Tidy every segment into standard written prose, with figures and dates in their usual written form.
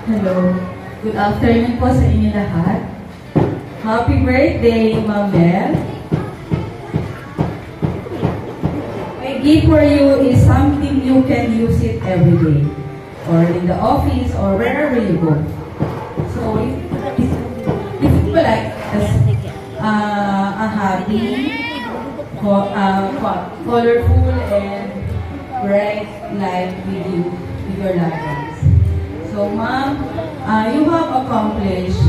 Hello. Good afternoon po sa inyo lahat. Happy birthday, Ma'am Belle. My gift for you is something you can use it every day, or in the office, or wherever you go. So, if you like a happy, colorful, and bright life with your loved ones. So, Ma'am, you have accomplished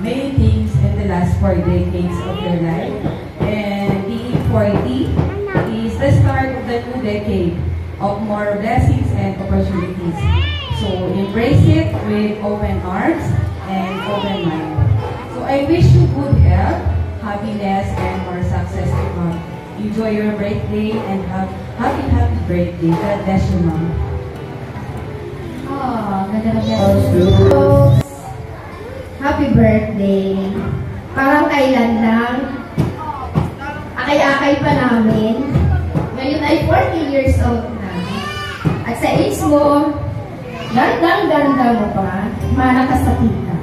many things in the last 4 decades of your life. And being 40 is the start of the new decade of more blessings and opportunities. So, embrace it with open arms and open mind. So, I wish you good health, happiness, and more success to come. Enjoy your birthday and have happy birthday. God bless you, Ma'am. Happy birthday. Parang kailan lang. Akay-akay pa namin. Ngayon ay 40 years old na. At sa age mo, gandang-ganda mo pa. Mana ka sa tita.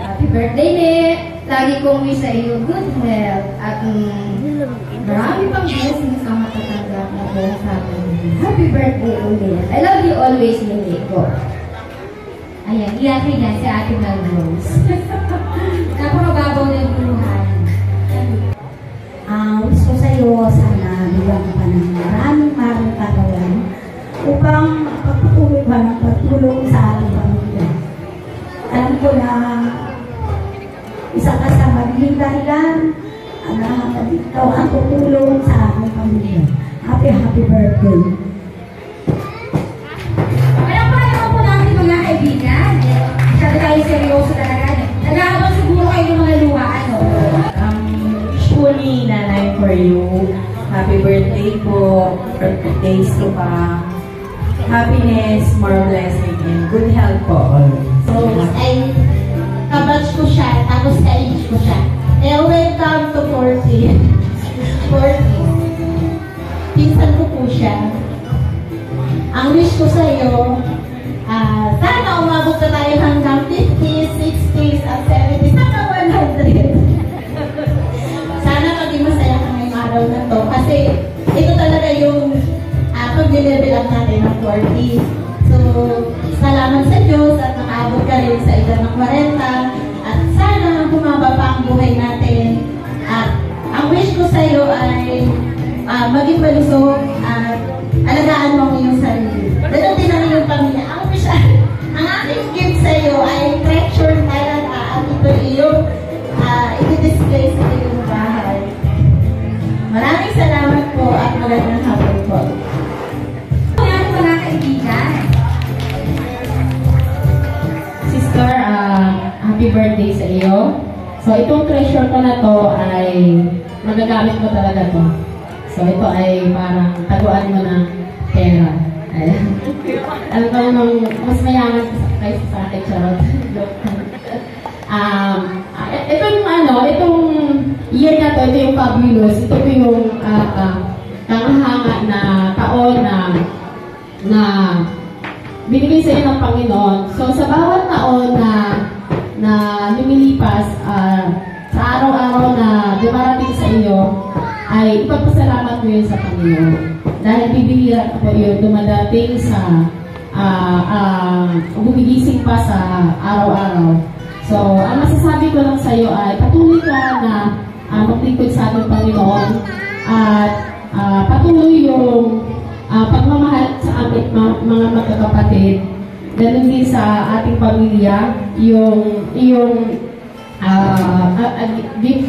Happy birthday, Ne. Lagi kong wish sa iyo good health at marami pang blessings ang matatanggap na po sa atin. Happy birthday ulit. I love you always, Nico. Ayan, iyakin yan si Ate Melrose. Napakababaw na yung buhay. Wish ko sa iyo, sana bigyan ka ng maraming katawan upang pagpatuloy ka ng pagtulong sa ating pamilya. Alam ko na isa ka sa magiging dahilan na ikaw ang tutulong sa aking pamilya. Happy birthday! Alam po natin mga kaibigan. Masyado tayo seryoso talaga. Nag-aabang siguro kayo ng mga luha, ano? Wish po ni Nanay for you. Happy birthday po. Days to pa. Happiness, more blessing, and good health po always. So, ay kabatch ko siya, tapos ka-age ko siya. Welcome to 40. 40. Pinsan ko po siya. Ang wish ko sa iyo, sana umabot na tayo hanggang 50s, 60s, at 70s, hanggang 100. Sana maging masaya ka ngayong araw na to. Kasi ito talaga yung pag-level up natin ng 40. So, salamat sa Diyos at nakaabot ka rin sa edad ng 40. At sana bumaba pa ang buhay natin. At ang wish ko sa iyo ay maging malusog at alagaan mo ang iyong sarili. Ganun din ang iyong pamilya. Ang aking gift sa iyo ay treasure talaga at ito iyong i-display sa iyong bahay. Maraming salamat po at magandang hapon po. Ayan mga kaibigan. Sister, happy birthday sa iyo. So, itong treasure ko na to ay magagamit mo talaga to. So, ito ay parang taguan mo ng pera. Ayan. Alam ko namang mas mayaman kaysa sa akin, charot. Itong year na to, ito yung fabulous. Ito po yung kangahanga na taon na binigay sa iyo ng Panginoon. So, sa bawat taon na lumilipas, sa araw-araw na dumarating sa iyo, ay ipagpasalamat mo yun sa Panginoon. Dahil bibihira po yun dumadating sa gumigising pa sa araw-araw. So, ang masasabi ko lang sa iyo ay patuloy ka na maglingkod sa ating Panginoon at patuloy yung pagmamahal sa ating mga magkakapatid. Ganun din sa ating pamilya, yung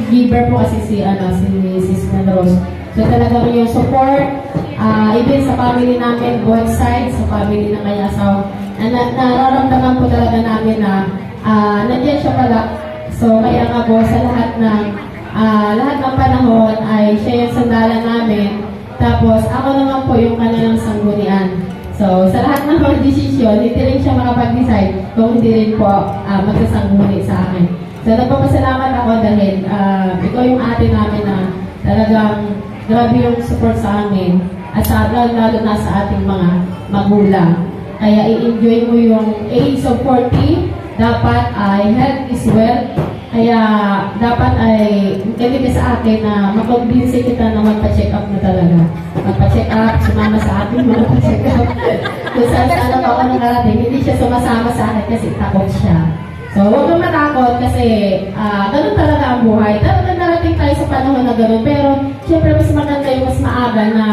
giver po kasi si Mrs. Melrose. So talagang yung support, even sa family namin, both sides, sa family ng kanyang asawa, nararamdaman po talaga namin na nandiyan siya pala. So kaya nga po sa lahat ng panahon ay siya yung sandalan namin. Tapos ako naman po yung kanilang sanggunian. So sa lahat ng mga desisyon, hindi rin siya makapag-decide kung hindi rin po magsasangguni sa akin. So nagpapasalamat ako dahil ikaw yung ate namin na talagang grabe yung support sa amin at sa lalo na sa ating mga magulang. Kaya i-enjoy mo yung age of 40. Dapat ay health is wealth. Kaya dapat ay ganito sa akin na makonvince kita na magpa-check up na talaga. Magpa-check up, sumama sa akin, magpa-check up. Kung saan pa ako nakarating, hindi siya sumasama sa akin kasi takot siya. So, huwag kang matakot kasi ganun talaga ang buhay. Talagang narating tayo sa panahon na ganun. Pero, syempre, mas maganda yung mas maaga na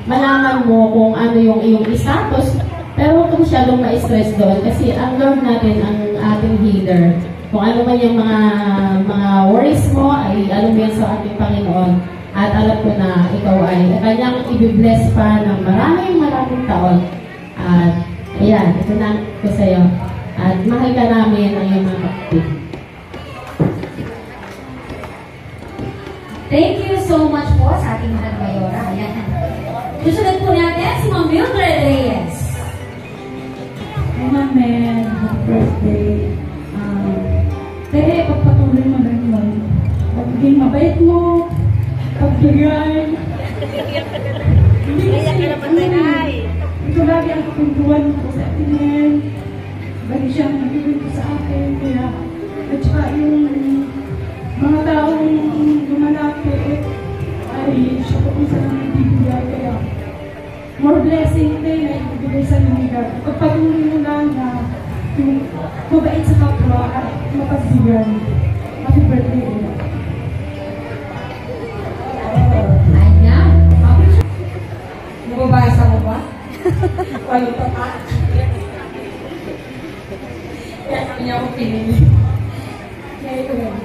malaman mo kung ano yung iyong status. Pero huwag kang masyadong ma-stress doon kasi ang Lord natin, ang ating healer. Kung ano man yung mga worries mo, ay alam mo yan sa ating Panginoon. At alam ko na ikaw ay kanyang i-bless pa ng maraming taon. At ayan, ito na ko sa'yo. At mahal ka namin ang iyong mga kapatid. Thank you so much po sa ating Madam Mayora. Ayan. Susunod po natin si Ma'am Mildred Reyes. Hi, Ma'am Mel. Happy birthday. Pagpatuloy mo rin mo. Pagiging mabait mo. Pagbigay. Ito lagi ang kapuntuan ko sa atin. Bagi siyang nagiging ko sa akin. Kaya, at saka yung mga taong lumalapit ay siya po kung saan nagbibigay. Kaya, more blessing din na ibibigay sa lugar. Pagpatuloy mo lang na yung mabait sa kapwa at mapagbigay. Happy birthday. Ayan. Nababasa mo ba? Walo pa pa. Kaya kami niya ako pinili. Kaya ito yun.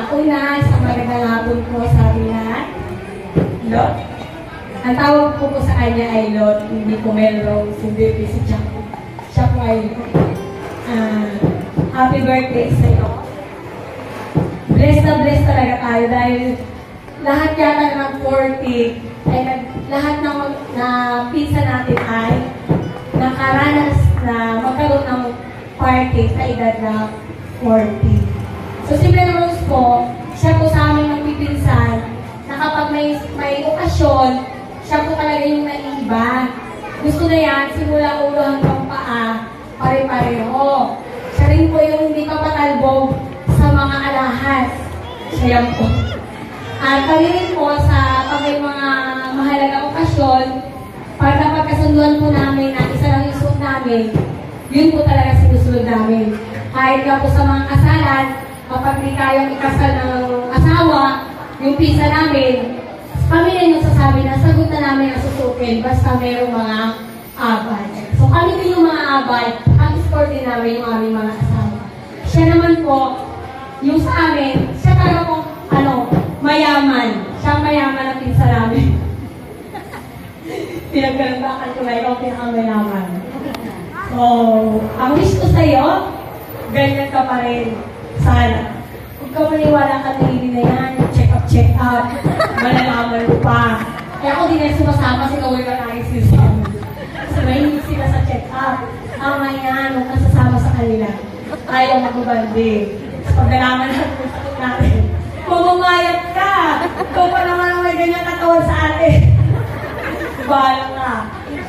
Una, sa magandang hapon po sa ating lahat. Lot. Ang tawag ko po sa kanya ay Lot, hindi po Melrose, hindi si Jack. Siya po ay happy birthday sa iyo. Blessed na blessed talaga tayo dahil lahat yata ng 40 ay lahat ng na pizza natin ay nakaranas na magkaroon ng party sa edad na 40. So si Melrose po, siya po sa aming magpipinsan na kapag may okasyon, siya po talaga yung naiiba. Gusto na yan, simula ulo hanggang paa, pare-pareho. Siya rin po yung hindi papatalbog sa mga alahas. Siya yan po. At kami rin po sa pag may mga mahalagang okasyon, para napagkasunduan po namin na isa lang yung suot namin, yun po talaga sinusunod namin. Kahit nga po sa mga kasalan, kapag di kayang ikasal ng asawa, yung pisa namin, kami rin nagsasabi na sagot na namin ang susukin basta mayroong mga abay. So kami din yung mga abay, ang score din namin yung aming mga asawa. Siya naman po, yung sa amin, siya talaga po, mayaman. Siya mayaman na pinsa namin. Pinagkalantakan ko na ikaw pinakamayaman. So, ang wish ko sa'yo, ganyan ka pa rin. Sana. Huwag ka maniwala ka na hindi na yan. Check up. Malalaman mo pa. Kaya ako din na sumasama si Kawai Kanais System. Kasi mahinig sila sa check up. Tama yan. Huwag kang sasama sa kanila. Ayaw magbabandi. Pag nalaman natin kung sakit natin, mamumayat ka. Ikaw pa naman ang may ganyan katawan sa atin. Bahala ka.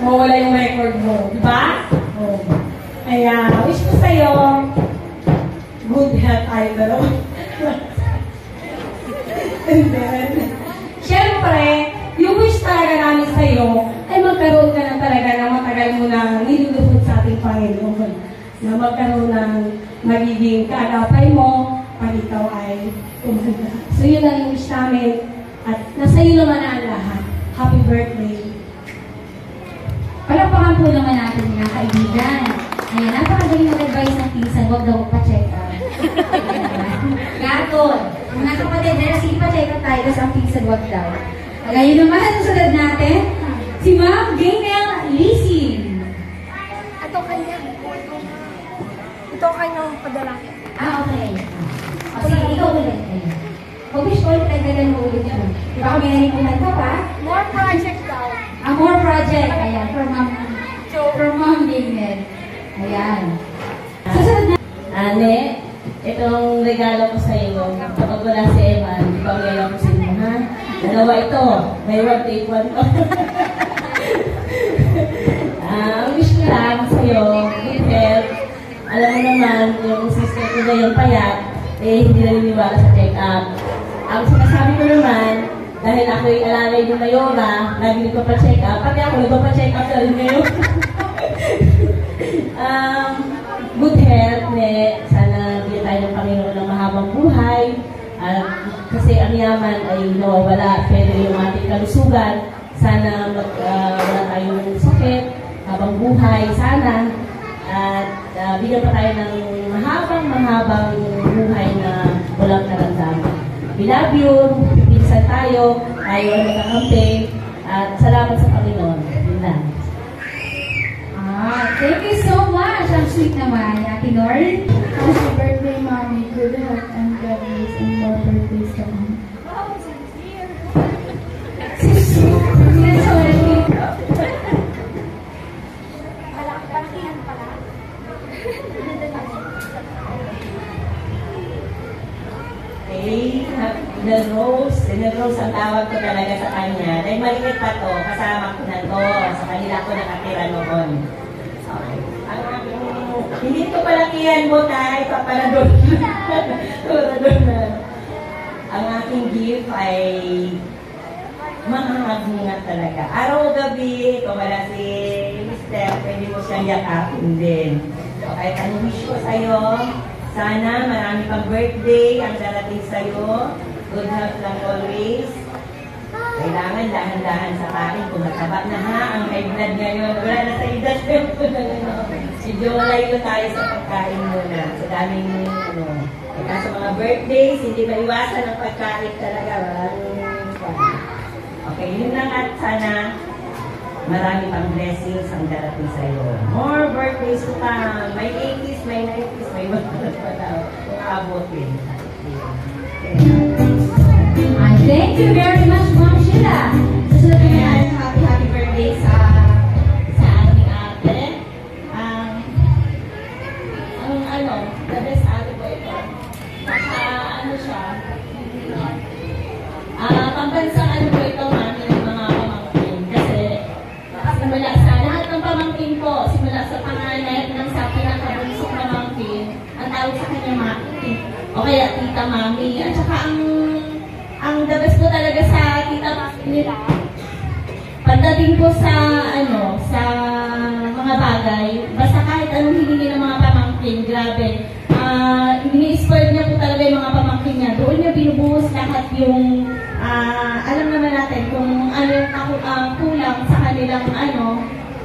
Mawala yung record mo. Diba? Oh. Kaya, wish ko sa'yo, good health tayo dalawa. And then, syempre, yung wish talaga namin sa'yo, ay magkaroon ka na talaga na matagal mo na nilulupot sa ating Panginoon. Na magkaroon ng magiging kaagapay mo, pag ikaw ay umanda. So yun lang yung wish namin. At nasa iyo naman ang lahat. Happy birthday. Palakpakan po naman natin mga kaibigan. Ayan, napakagaling mag-advise ng pinsan, huwag daw pa-check up. Gaton. Mga kapatid, sige pa-check up tayo, tapos ang pinsan, huwag daw. Ngayon naman, susunod natin, si Ma'am Gaynel Lisi. Ito kanyang padala. Okay. O sige, ikaw ulit. Mag-wish ko ulit, nagdagan mo ulit yun. Di ba kami narin kumanta pa? More project daw. More project. Ayan, from Ma'am Gaynel. Ayan. Susunod na. Ane, itong regalo ko sa iyo, kapag wala si Eman, ikaw ngayon ko sa inyo, ha? Dalawa ito, may one take one to. Ang wish ko lang sa'yo, good health. Alam mo naman, yung sister ko na yung payat, hindi naniniwala sa check-up. Ang sinasabi ko naman, dahil ako'y alalay ni Mayora, lagi nagpa-check up, pati ako nagpa-check up na rin ngayon. Good health, sana bigyan tayo ng Panginoon ng mahabang buhay. Kasi ang yaman ay nawawala, pero yung ating kalusugan, sana wala tayong sakit, habang buhay, sana. At bigyan pa tayo ng mahabang buhay na walang karamdaman. We love you, pipinsan tayo ay magkakampi, at salamat sa Panginoon. Yun lang. Thank you so much. Ang sweet naman, Ate Nor. Happy birthday, Mommy. Good health and God bless and more birthdays to come. Rose ang tawag ko talaga sa kanya. Dahil maliit pa to, kasama ko na to. Sa kanila ko nakatira noon. Okay. Hindi ko palakihan mo tayo, papalador na. Ang aking gift ay mahangagunga talaga. Araw-gabi, kung wala si Mr., pwede mo siyang yakapin din. Okay, anong wish ko sa'yo? Sana marami pang birthday ang darating sa'yo. Good health lang always. Kailangan dahan-dahan sa kain. Kung mataba na ha, ang high blood ngayon. Wala na sa edad. Medyo malayo tayo sa pagkain muna. Sa daming, Kaso mga birthdays, hindi maiwasan ang pagkain talaga. Okay, yun lang at sana marami pang blessings ang darating sa'yo. More birthdays to come. May 80s, may 90s, may 100 pa daw. Kung abutin. Thank you very much, Ma'am Sheila. Susunod naman, happy birthday sa ating ate. The best ate ko ito. Siya. Pambansang ko ito, mami, ng mga pamangkin. Kasi simula sa lahat ng pamangkin ko, simula sa panganay ng sa pinakabunsong pamangkin, ang tawag sa kanya mami. O kaya tita mami. At saka ang the best ko talaga sa tita mami nila. Pagdating ko sa sa mga bagay, basta kahit anong hiningi ng mga pamangkin, grabe. Ini-spoil niya po talaga yung mga pamangkin niya. Doon niya binubuhos lahat yung alam naman natin kung ano yung kulang sa kanilang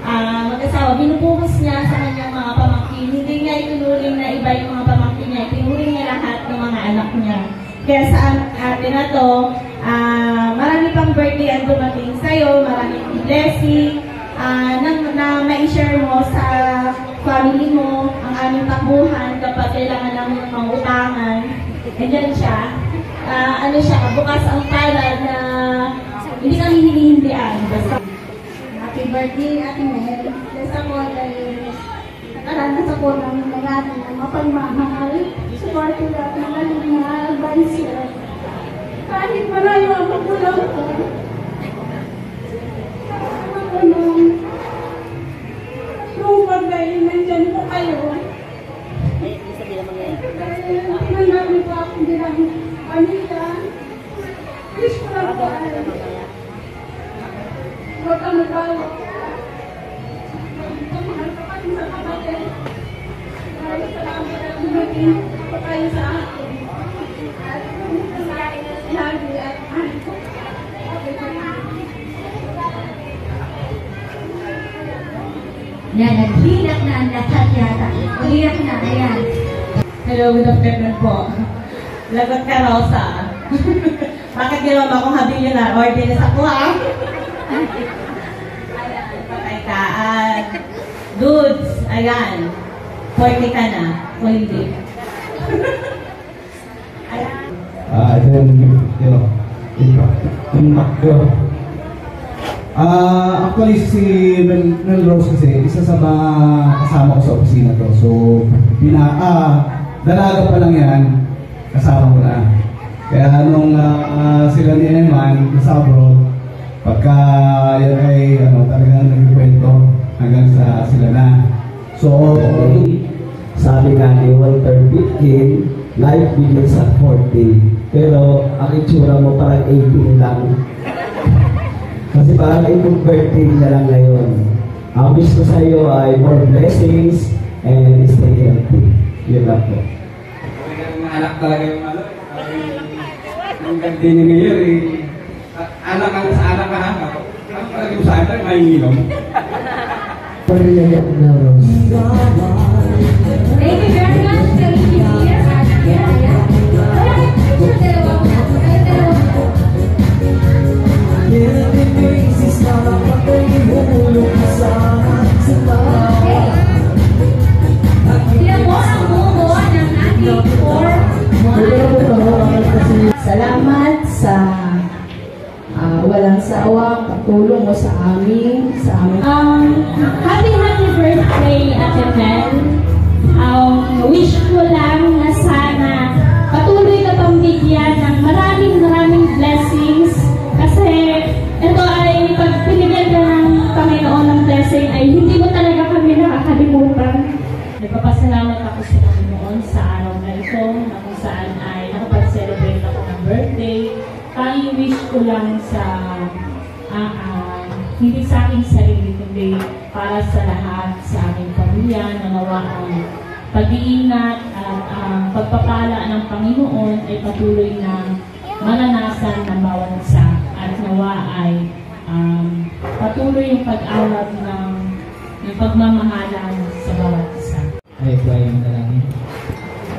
mag-asawa. Binubuhos niya sa kanyang mga pamangkin. Hindi niya itunuring na iba yung mga pamangkin niya. Itinuring niya lahat ng mga anak niya. Kaya sa atin na to, marami pang birthday ang dumating sa'yo, maraming blessing, na ma-share mo sa family mo, ang aming takbuhan kapag kailangan namin ng mga utangan. Ganyan siya. Bukas ang palad na hindi kang hinihindian. Happy birthday, Ate Mel. Bless ako dahil nakaranas ako ng mga mapagmahal. Support ko lahat ng mga advisor. Kahit malayo ang magulang ko. Nung pagdahil nandyan po kayo. Tinanggapin po ako bilang pamilya. Wish ko lang po ay huwag kang magawa. Pagmahal ka pa rin sa kapatid. Maraming salamat at dumating pa kayo sa akin. At lagi at Yan, naghinak na ang lahat yata. Uliyak na, ayan. Hello, good afternoon po. Lagot ka, Rosa. Bakit ginawa mo akong habi yun na order sa kuha? Ayan, patay ka. Dudes, ayan. 40 ka na. Holiday. Ayan. Actually, si Mel Rose kasi, isa sa mga kasama ko sa opisina to. So, dalaga pa lang yan, kasama ko na. Kaya nung sila ni Eman, nasa abroad, pagka yan ay talagang nagkwento, hanggang sa sila na. So, sabi nga ni Walter Pitkin, life begins at 40. Pero ang itsura mo parang 18 lang. Kasi parang itong birthday na lang ngayon. Ang wish ko sa iyo ay more blessings and stay healthy. Yun lang po. mga anak talaga yung yung ganti ni Mayor anak ang sa anak ka ha. Ang talaga yung sa anak, may ngilom. Thank you very much, Kevin here. Salamat sa walang sawang pagtulong mo sa amin, Happy birthday, Ate Mel. Wish ko lang na sana patuloy ka pang bigyan ng maraming blessings. Kasi ito ay pag pinigyan ka ng Panginoon ng blessing ay hindi mo talaga kami nakakalimutan. Nagpapasalamat ako sa Panginoon sa araw na ito na kung saan ay nakapag-celebrate ako ng birthday. Tanging wish ko lang sa hindi sa aking sarili, kundi para sa lahat, sa aming pamilya, na nawa ang pag-iingat at ang pagpapala ng Panginoon ay patuloy na mananasan ng bawat isa at nawa ay patuloy yung pag-awat ng pagmamahalan sa bawat isa. Ay po ay manalangin.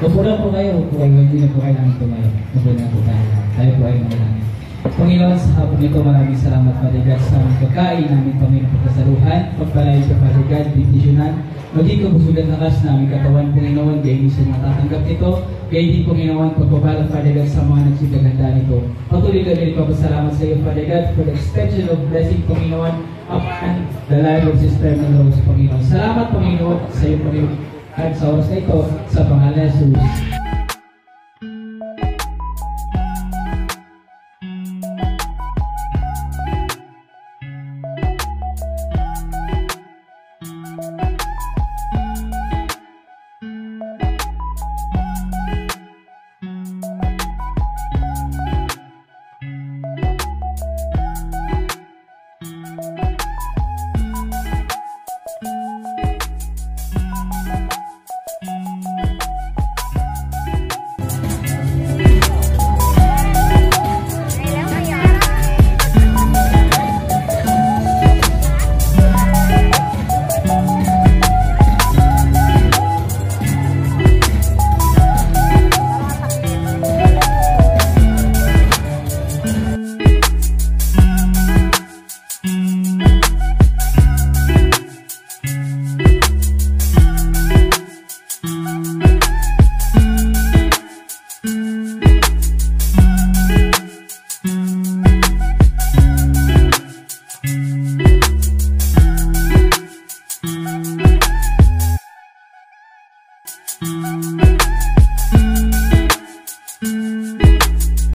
Mapulang po kayo, po kayo, hindi na po kailangan tumayo. Mapulang po tayo po ay manalangin. Panginoon, sa hapon nito, maraming salamat, Father God, sa pagkain namin, Panginoon, pagkasaluhan, pagpalayo sa Father God, bendisyonan, maging kabusugan lakas namin katawan, Panginoon, gaya hindi siya matatanggap nito, gaya hindi, Panginoon, pagpapala, Father God, sa mga nagsigaganda nito. Patuloy kami nagpapasalamat sa iyo, Father God, for the extension of blessing, Panginoon, upon the life of Sister Melrose, Panginoon. Salamat, Panginoon, sa iyo, Panginoon, at sa oras na ito, sa pangalan ni Jesus.